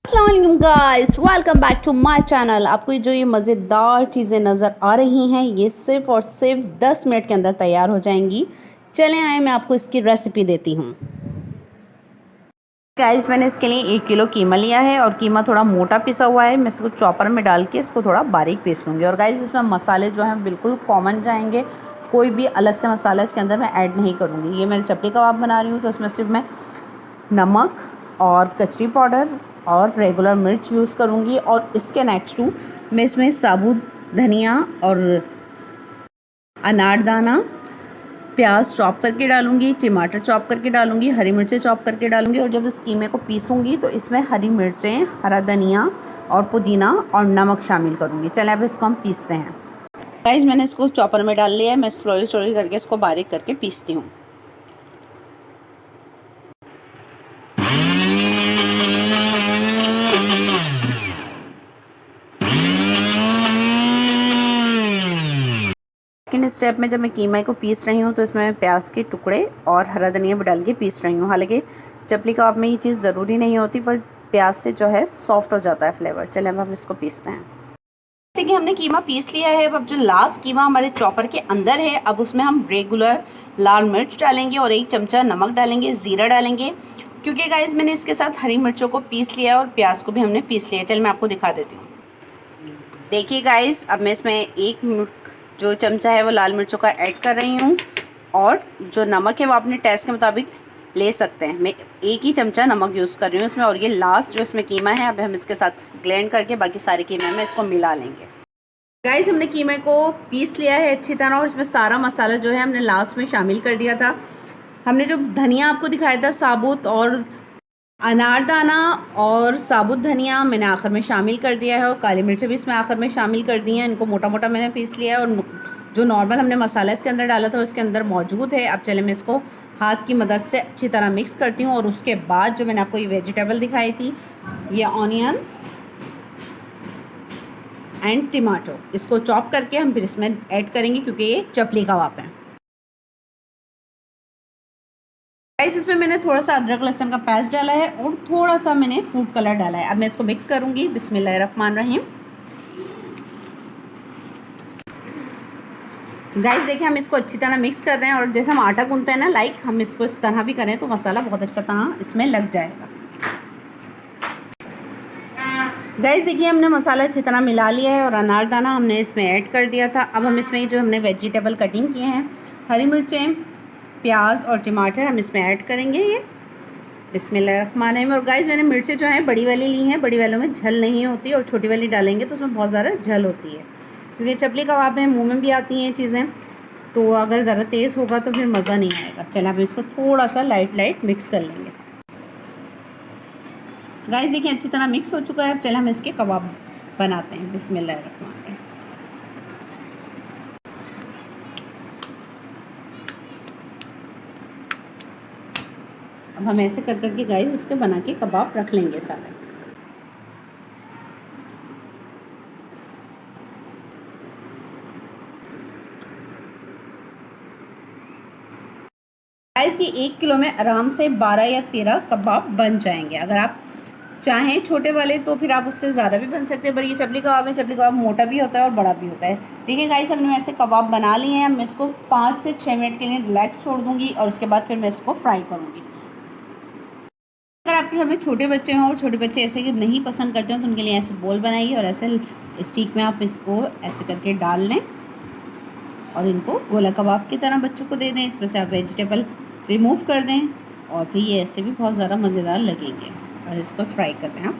अस्सलाम guys, welcome back to my channel. आपको जो ये मज़ेदार चीज़ें नज़र आ रही हैं ये सिर्फ़ और सिर्फ 10 मिनट के अंदर तैयार हो जाएंगी। चलें आए मैं आपको इसकी रेसिपी देती हूँ। गाइस मैंने इसके लिए 1 किलो कीमा लिया है और कीमा थोड़ा मोटा पिसा हुआ है। मैं इसको चॉपर में डाल के इसको थोड़ा बारीक पीस लूँगी। और गाइस इसमें मसाले जो हैं बिल्कुल कॉमन जाएंगे, कोई भी अलग से मसाला इसके अंदर मैं ऐड नहीं करूँगी। ये मैं चपली कबाब बना रही हूँ तो उसमें सिर्फ मैं नमक और कचरी पाउडर और रेगुलर मिर्च यूज़ करूँगी। और इसके नेक्स्ट टू मैं इसमें साबुत धनिया और अनारदाना, प्याज चॉप करके डालूँगी, टमाटर चॉप करके डालूँगी, हरी मिर्चें चॉप करके डालूँगी। और जब इस कीमे को पीसूँगी तो इसमें हरी मिर्चें, हरा धनिया और पुदीना और नमक शामिल करूँगी। चलें अब इसको हम पीसते हैं। गाइस मैंने इसको चॉपर में डाल लिया है। मैं स्लोली करके इसको बारीक करके पीसती हूँ। सेकेंड स्टेप में जब मैं कीमा को पीस रही हूँ तो इसमें मैं प्याज के टुकड़े और हरा धनिया भी डाल के पीस रही हूँ। हालांकि चपली कबाब में ये चीज़ ज़रूरी नहीं होती, पर प्याज से जो है सॉफ्ट हो जाता है फ्लेवर। चलिए अब हम इसको पीसते हैं। जैसे कि हमने कीमा पीस लिया है, अब जो लास्ट कीमा हमारे चॉपर के अंदर है, अब उसमें हम रेगुलर लाल मिर्च डालेंगे और 1 चमचा नमक डालेंगे, ज़ीरा डालेंगे। क्योंकि गाइस मैंने इसके साथ हरी मिर्चों को पीस लिया है और प्याज को भी हमने पीस लिया है। चलिए मैं आपको दिखा देती हूँ। देखिए गाइस, अब मैं इसमें 1 जो चमचा है वो लाल मिर्चों का ऐड कर रही हूँ और जो नमक है वो अपने टेस्ट के मुताबिक ले सकते हैं। मैं 1 ही चमचा नमक यूज़ कर रही हूँ इसमें। और ये लास्ट जो इसमें कीमा है, अब हम इसके साथ ब्लेंड करके बाकी सारे कीमे में इसको मिला लेंगे। गाइस हमने कीमे को पीस लिया है अच्छी तरह और इसमें सारा मसाला जो है हमने लास्ट में शामिल कर दिया था। हमने जो धनिया आपको दिखाया था साबुत, और अनारदाना और साबुत धनिया मैंने आखिर में शामिल कर दिया है, और काली मिर्चें भी इसमें आखिर में शामिल कर दी हैं। इनको मोटा मोटा मैंने पीस लिया है और जो नॉर्मल हमने मसाला इसके अंदर डाला था उसके अंदर मौजूद है। अब चले मैं इसको हाथ की मदद से अच्छी तरह मिक्स करती हूँ। और उसके बाद जो मैंने आपको ये वेजिटेबल दिखाई थी, ये ऑनियन एंड टमाटो, इसको चॉप करके हम फिर इसमें ऐड करेंगे क्योंकि ये चपली कबाब है। गाइस इसमें मैंने थोड़ा सा अदरक लहसुन का पेस्ट डाला है और थोड़ा सा मैंने फूड कलर डाला है। अब मैं इसको मिक्स करूंगी। बिस्मिल्लाहिर्रहमानिर्रहीम। गाइस देखिए हम इसको अच्छी तरह मिक्स कर रहे हैं और जैसे हम आटा गूंथते हैं ना, लाइक हम इसको इस तरह भी करें तो मसाला बहुत अच्छा तरह इसमें लग जाएगा। गाइस देखिए हमने मसाला अच्छी तरह मिला लिया है और अनारदाना हमने इसमें ऐड कर दिया था। अब हम इसमें जो हमने वेजिटेबल कटिंग किए हैं, हरी मिर्चें, प्याज और टमाटर, हम इसमें ऐड करेंगे। ये बिस्मिल्लाहिर्रहमानिर्रहीम। और गाइस मैंने मिर्चें जो हैं बड़ी वाली ली हैं, बड़ी वालों में झल नहीं होती और छोटी वाली डालेंगे तो उसमें बहुत ज़्यादा झल होती है, क्योंकि चपली कबाब में मुंह में भी आती हैं चीज़ें, तो अगर ज़्यादा तेज़ होगा तो फिर मज़ा नहीं आएगा। चलो अब इसको थोड़ा सा लाइट मिक्स कर लेंगे। गाइस देखिए अच्छी तरह मिक्स हो चुका है। अब चले हम इसके कबाब बनाते हैं। बिस्मिल्लाहिर्रहमानिर्रहीम। अब हम ऐसे कर करके गाइस इसके बना के कबाब रख लेंगे सारे। गाइस की 1 किलो में आराम से 12 या 13 कबाब बन जाएंगे। अगर आप चाहें छोटे वाले तो फिर आप उससे ज़्यादा भी बन सकते हैं, पर ये चपली कबाब है, चपली कबाब मोटा भी होता है और बड़ा भी होता है। देखिए गाइस हमने ऐसे कबाब बना लिए हैं। मैं इसको 5 से 6 मिनट के लिए रिलैक्स छोड़ दूँगी और उसके बाद फिर मैं इसको फ्राई करूँगी। अगर आपके घर में छोटे बच्चे हों और छोटे बच्चे ऐसे कि नहीं पसंद करते हो तो उनके लिए ऐसे बोल बनाइए और ऐसे स्टिक में आप इसको ऐसे करके डाल लें और इनको गोला कबाब की तरह बच्चों को दे दें। इसमें से आप वेजिटेबल रिमूव कर दें और फिर ये ऐसे भी बहुत ज़्यादा मज़ेदार लगेंगे। और इसको फ्राई कर दें आप।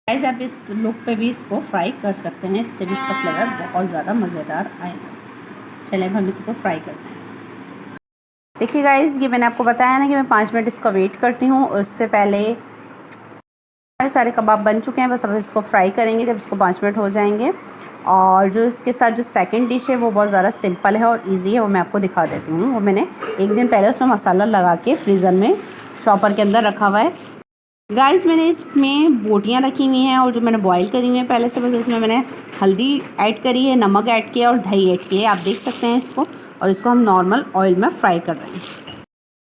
गाइस आप इस लुक पे भी इसको फ्राई कर सकते हैं, इससे भी इसका फ्लेवर बहुत ज़्यादा मज़ेदार आएगा। चलिए अब हम इसको फ्राई करते हैं। देखिए गाइस ये मैंने आपको बताया ना कि मैं 5 मिनट इसका वेट करती हूँ। उससे पहले सारे कबाब बन चुके हैं, बस अब इसको फ्राई करेंगे जब इसको 5 मिनट हो जाएंगे। और जो इसके साथ जो सेकंड डिश है वो बहुत ज़्यादा सिंपल है और इजी है, वो मैं आपको दिखा देती हूँ। वो मैंने 1 दिन पहले उसमें मसाला लगा के फ्रीज़र में शॉपर के अंदर रखा हुआ है। गाइस मैंने इसमें बोटियाँ रखी हुई हैं और जो मैंने बॉईल करी हुई हैं पहले से, बस इसमें मैंने हल्दी ऐड करी है, नमक ऐड किया और दही ऐड किया है, आप देख सकते हैं इसको। और इसको हम नॉर्मल ऑयल में फ्राई कर रहे हैं।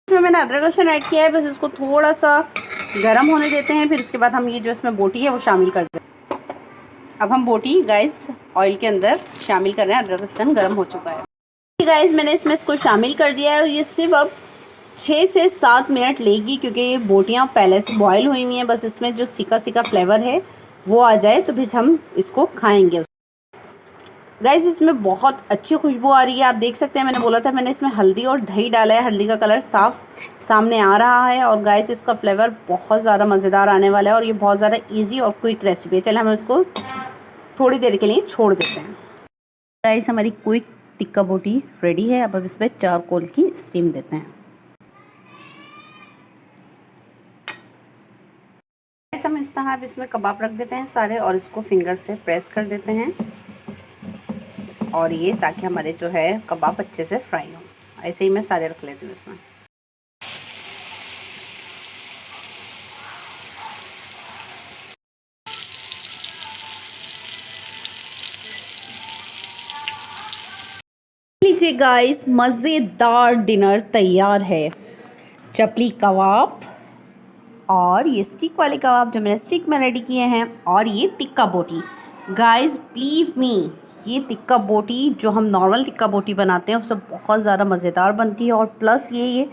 इसमें मैंने अदरक लहसुन ऐड किया है, बस इसको थोड़ा सा गरम होने देते हैं। फिर उसके बाद हम ये जो इसमें बोटी है वो शामिल कर देते हैं। अब हम बोटी गाइस ऑयल के अंदर शामिल कर रहे हैं। अदरक लहसुन गरम हो चुका है गाइस, मैंने इसमें इसको शामिल कर दिया है। ये सिर्फ अब 6 से 7 मिनट लेगी, क्योंकि ये बोटियाँ पहले से बॉयल हुई हुई हैं। बस इसमें जो सिका सिका फ्लेवर है वो आ जाए तो फिर हम इसको खाएंगे। गाइस इसमें बहुत अच्छी खुशबू आ रही है। आप देख सकते हैं, मैंने बोला था मैंने इसमें हल्दी और दही डाला है। हल्दी का कलर साफ सामने आ रहा है। और गाइस इसका फ्लेवर बहुत ज़्यादा मज़ेदार आने वाला है और ये बहुत ज़्यादा इजी और क्विक रेसिपी है। चलिए हम इसको थोड़ी देर के लिए छोड़ देते हैं। गाइस हमारी क्विक टिक्का बोटी रेडी है। अब इस पर चारकोल की स्टीम देते हैं। हम इस तरह अब इसमें कबाब रख देते हैं सारे और इसको फिंगर से प्रेस कर देते हैं, और ये ताकि हमारे जो है कबाब अच्छे से फ्राई हो। ऐसे ही मैं सारे रख लेती हूँ इसमें। लीजिए गाइस, मज़ेदार डिनर तैयार है। चपली कबाब और ये स्टिक वाले कबाब जो मैंने स्टिक में रेडी किए हैं, और ये टिक्का बोटी। गाइस बिलीव मी, ये टिक्का बोटी जो हम नॉर्मल टिक्का बोटी बनाते हैं उससे बहुत ज़्यादा मज़ेदार बनती है, और प्लस ये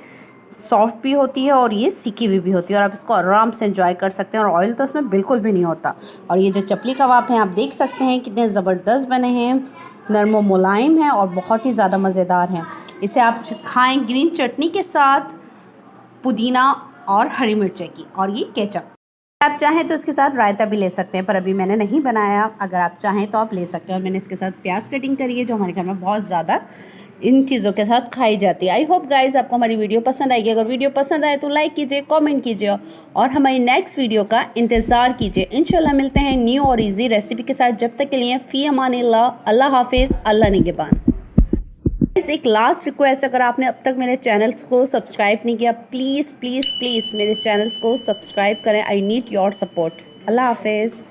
सॉफ्ट भी होती है और ये सीखी हुई भी होती है, और आप इसको आराम से एंजॉय कर सकते हैं। और ऑयल तो इसमें बिल्कुल भी नहीं होता। और ये जो चपली कबाब हैं आप देख सकते हैं कितने ज़बरदस्त बने हैं, नरम व मुलायम हैं और बहुत ही ज़्यादा मज़ेदार हैं। इसे आप खाएँ ग्रीन चटनी के साथ, पुदीना और हरी मिर्ची की, और ये केचप। आप चाहें तो इसके साथ रायता भी ले सकते हैं, पर अभी मैंने नहीं बनाया। अगर आप चाहें तो आप ले सकते हैं। और मैंने इसके साथ प्याज कटिंग करी है जो हमारे घर में बहुत ज़्यादा इन चीज़ों के साथ खाई जाती है। आई होप गाइस आपको हमारी वीडियो पसंद आएगी। अगर वीडियो पसंद आए तो लाइक कीजिए, कमेंट कीजिए और हमारी नेक्स्ट वीडियो का इंतज़ार कीजिए। इंशाल्लाह मिलते हैं न्यू और इजी रेसिपी के साथ। जब तक के लिए फ़ी अमानिल्लाह, अल्लाह हाफिज़, अल्लाह निगहबान। एक लास्ट रिक्वेस्ट, अगर आपने अब तक मेरे चैनल्स को सब्सक्राइब नहीं किया, प्लीज़ प्लीज़ प्लीज़ मेरे चैनल्स को सब्सक्राइब करें। I need your support. अल्लाह हाफिज़।